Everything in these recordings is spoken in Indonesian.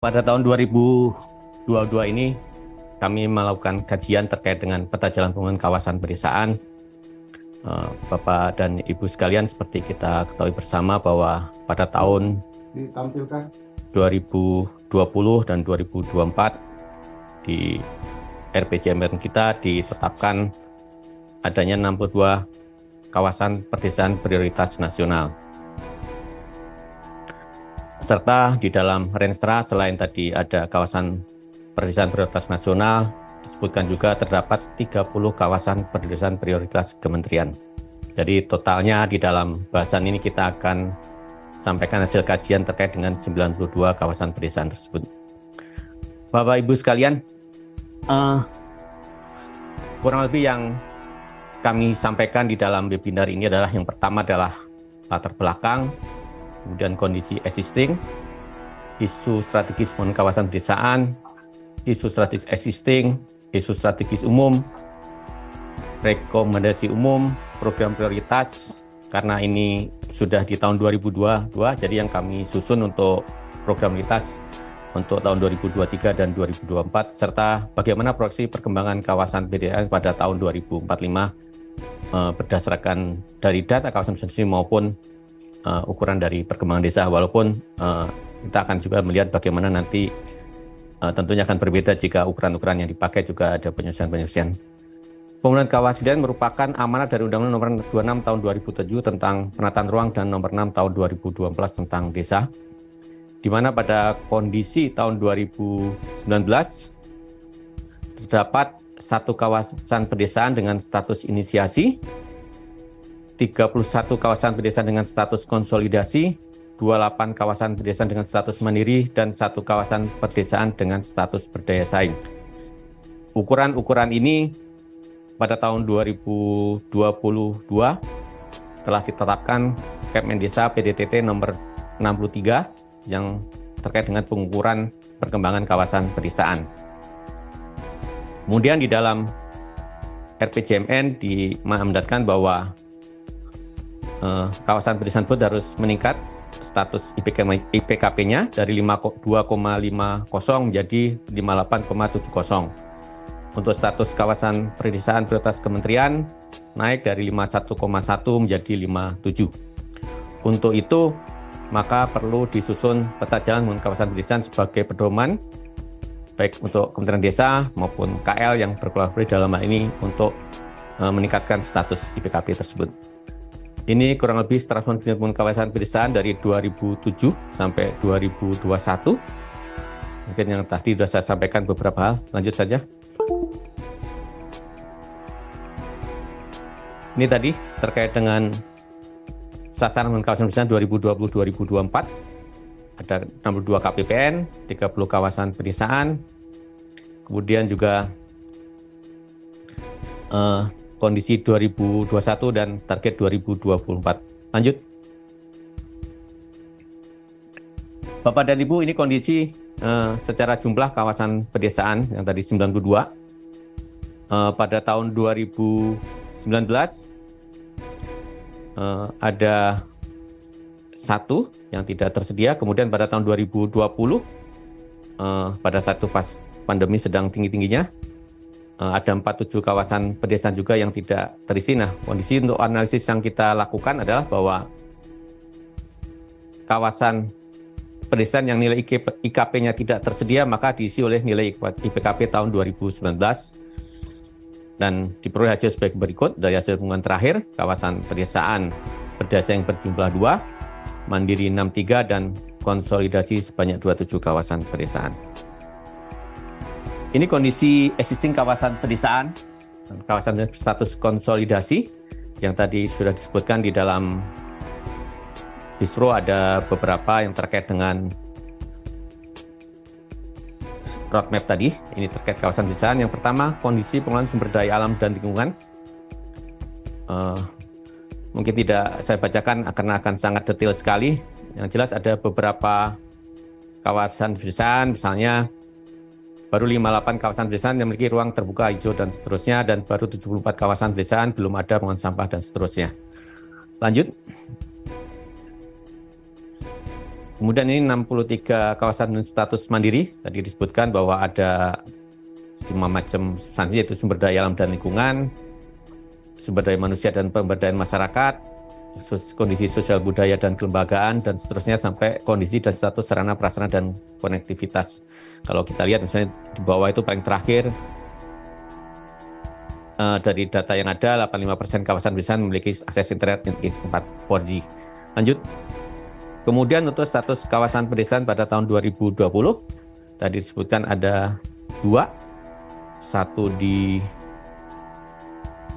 Pada tahun 2022 ini, kami melakukan kajian terkait dengan peta jalan pembangunan kawasan pedesaan. Bapak dan Ibu sekalian, seperti kita ketahui bersama bahwa pada tahun 2020 dan 2024 di RPJMN kita ditetapkan adanya 62 kawasan pedesaan prioritas nasional. Serta di dalam Renstra selain tadi ada kawasan pedesaan prioritas nasional, disebutkan juga terdapat 30 kawasan pedesaan prioritas kementerian. Jadi totalnya di dalam bahasan ini kita akan sampaikan hasil kajian terkait dengan 92 kawasan pedesaan tersebut. Bapak Ibu sekalian, kurang lebih yang kami sampaikan di dalam webinar ini adalah yang pertama adalah latar belakang, kemudian kondisi existing, isu strategis pembangunan kawasan pedesaan, isu strategis existing, isu strategis umum, rekomendasi umum, program prioritas. Karena ini sudah di tahun 2022, jadi yang kami susun untuk program prioritas untuk tahun 2023 dan 2024, serta bagaimana proyeksi perkembangan kawasan pedesaan pada tahun 2045 berdasarkan dari data kawasan pedesaan maupun ukuran dari perkembangan desa, walaupun kita akan juga melihat bagaimana nanti tentunya akan berbeda jika ukuran-ukuran yang dipakai juga ada penyesuaian-penyesuaian. Pembangunan kawasan merupakan amanat dari Undang-Undang Nomor 26 Tahun 2007 tentang penataan ruang dan Nomor 6 Tahun 2012 tentang desa, di mana pada kondisi tahun 2019 terdapat satu kawasan pedesaan dengan status inisiasi, 31 kawasan pedesaan dengan status konsolidasi, 28 kawasan pedesaan dengan status mandiri, dan 1 kawasan pedesaan dengan status berdaya saing. Ukuran-ukuran ini pada tahun 2022 telah ditetapkan Kepmendesa PDTT nomor 63 yang terkait dengan pengukuran perkembangan kawasan pedesaan. Kemudian di dalam RPJMN dimandatkan bahwa kawasan pedesaan tersebut harus meningkat status IPKP-nya dari 2,50 menjadi 58,70. Untuk status kawasan pedesaan prioritas kementerian naik dari 51,1 menjadi 57. Untuk itu, maka perlu disusun peta jalan pembangunan kawasan pedesaan sebagai pedoman baik untuk Kementerian Desa maupun KL yang berkolaborasi dalam hal ini untuk meningkatkan status IPKP tersebut. Ini kurang lebih strategi pembangunan kawasan pedesaan dari 2007 sampai 2021. Mungkin yang tadi sudah saya sampaikan beberapa hal. Lanjut saja. Ini tadi terkait dengan sasaran pembangunan kawasan pedesaan 2020-2024. Ada 62 KPPN, 30 kawasan pedesaan. Kemudian juga kondisi 2021 dan target 2024. Lanjut. Bapak dan Ibu, ini kondisi secara jumlah kawasan pedesaan yang tadi 92. Pada tahun 2019 ada 1 yang tidak tersedia, kemudian pada tahun 2020 pada satu pas pandemi sedang tinggi-tingginya ada 47 kawasan pedesaan juga yang tidak terisi. Nah, kondisi untuk analisis yang kita lakukan adalah bahwa kawasan pedesaan yang nilai IKP-nya tidak tersedia maka diisi oleh nilai IPKP tahun 2019 dan diperoleh hasil sebagai berikut. Dari hasil pengumuman terakhir, kawasan pedesaan berdaya yang berjumlah 2, mandiri 63 dan konsolidasi sebanyak 27 kawasan pedesaan. Ini kondisi existing kawasan pedesaan, kawasan status konsolidasi yang tadi sudah disebutkan di dalam distro. Ada beberapa yang terkait dengan roadmap tadi. Ini terkait kawasan pedesaan. Yang pertama, kondisi pengelolaan sumber daya alam dan lingkungan. Mungkin tidak saya bacakan karena akan sangat detail sekali. Yang jelas ada beberapa kawasan pedesaan, misalnya baru 58 kawasan pedesaan yang memiliki ruang terbuka hijau dan seterusnya, dan baru 74 kawasan pedesaan belum ada pengolahan sampah dan seterusnya. Lanjut. Kemudian ini 63 kawasan status mandiri. Tadi disebutkan bahwa ada 5 macam substansi, yaitu sumber daya alam dan lingkungan, sumber daya manusia dan pemberdayaan masyarakat, kondisi sosial budaya dan kelembagaan, dan seterusnya sampai kondisi dan status sarana prasarana dan konektivitas. Kalau kita lihat misalnya di bawah itu paling terakhir, dari data yang ada 85% kawasan pedesaan memiliki akses internet 4G. Lanjut. Kemudian untuk status kawasan pedesaan pada tahun 2020, tadi disebutkan ada 2, satu di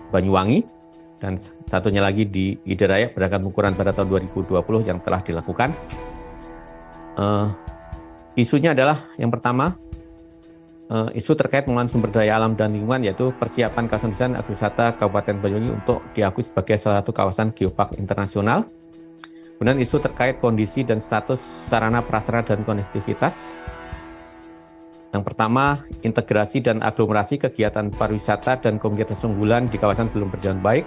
Banyuwangi dan satunya lagi di Ideraya berdasarkan ukuran pada tahun 2020 yang telah dilakukan. Isunya adalah yang pertama, isu terkait pengelolaan sumber daya alam dan lingkungan, yaitu persiapan kawasan pedesaan agrowisata Kabupaten Banyuwangi untuk diakui sebagai salah satu kawasan geopark internasional. Kemudian isu terkait kondisi dan status sarana prasarana dan konektivitas. Yang pertama, integrasi dan aglomerasi kegiatan pariwisata dan komunitas unggulan di kawasan belum berjalan baik.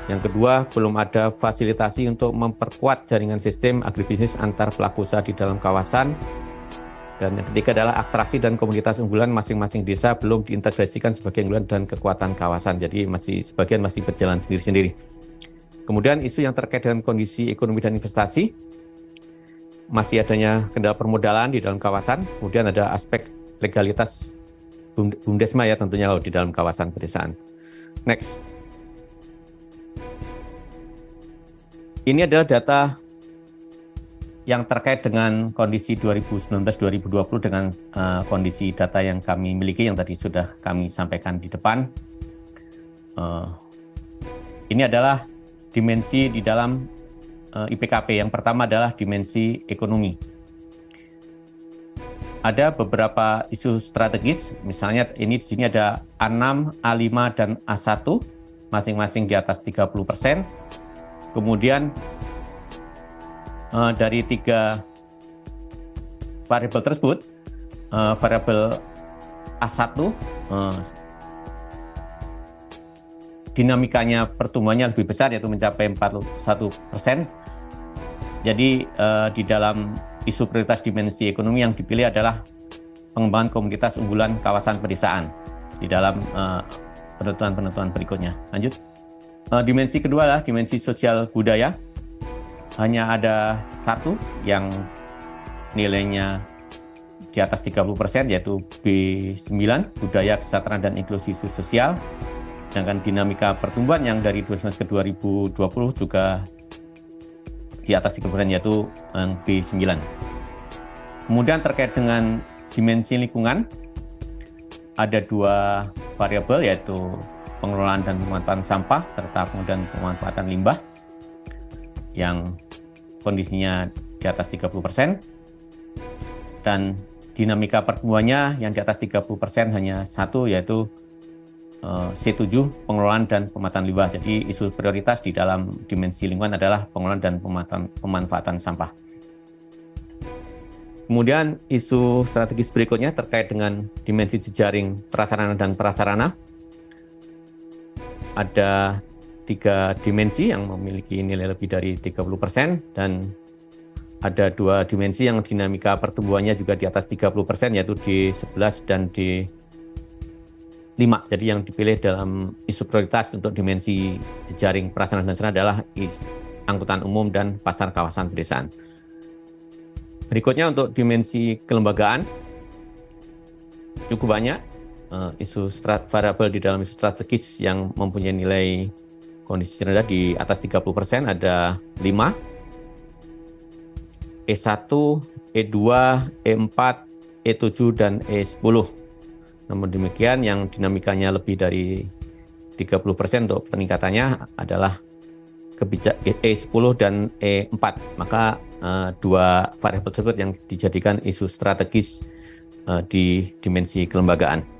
Yang kedua, belum ada fasilitasi untuk memperkuat jaringan sistem agribisnis antar pelaku usaha di dalam kawasan. Dan yang ketiga adalah atraksi dan komunitas unggulan masing-masing desa belum diintegrasikan sebagai unggulan dan kekuatan kawasan. Jadi sebagian masih berjalan sendiri-sendiri. Kemudian isu yang terkait dengan kondisi ekonomi dan investasi, masih adanya kendala permodalan di dalam kawasan, kemudian ada aspek legalitas BUMDesma ya tentunya di dalam kawasan pedesaan. Next. Ini adalah data yang terkait dengan kondisi 2019-2020 dengan kondisi data yang kami miliki yang tadi sudah kami sampaikan di depan. Ini adalah dimensi di dalam IPKP. Yang pertama adalah dimensi ekonomi. Ada beberapa isu strategis, misalnya ini di sini ada A6, A5, dan A1, masing-masing di atas 30%. Kemudian dari 3 variabel tersebut, variabel A1 dinamikanya pertumbuhannya lebih besar, yaitu mencapai 41%. Jadi di dalam isu prioritas dimensi ekonomi yang dipilih adalah pengembangan komunitas unggulan kawasan pedesaan di dalam penentuan berikutnya. Lanjut. Dimensi kedua adalah dimensi sosial budaya. Hanya ada 1 yang nilainya di atas 30%, yaitu B9, budaya, kesejahteraan, dan inklusi sosial. Sedangkan dinamika pertumbuhan yang dari 2019 ke 2020 juga di atas 30%, yaitu B9. Kemudian terkait dengan dimensi lingkungan, ada 2 variabel, yaitu pengelolaan dan pemanfaatan sampah, serta kemudian pemanfaatan limbah, yang kondisinya di atas 30%. Dan dinamika pertumbuhannya yang di atas 30% hanya 1, yaitu C7, pengelolaan dan pemanfaatan limbah. Jadi isu prioritas di dalam dimensi lingkungan adalah pengelolaan dan pemanfaatan sampah. Kemudian isu strategis berikutnya terkait dengan dimensi jejaring prasarana dan prasarana. Ada 3 dimensi yang memiliki nilai lebih dari 30%, dan ada 2 dimensi yang dinamika pertumbuhannya juga di atas 30%, yaitu D11 dan D5. Jadi yang dipilih dalam isu prioritas untuk dimensi jejaring prasarana dan sarana adalah angkutan umum dan pasar kawasan pedesaan. Berikutnya untuk dimensi kelembagaan, cukup banyak isu variabel di dalam isu strategis yang mempunyai nilai kondisi rendah di atas 30%, ada 5, E1, E2, E4, E7, dan E10. Namun demikian, yang dinamikanya lebih dari 30% untuk peningkatannya adalah E10 dan E4. Maka 2 variabel tersebut yang dijadikan isu strategis di dimensi kelembagaan.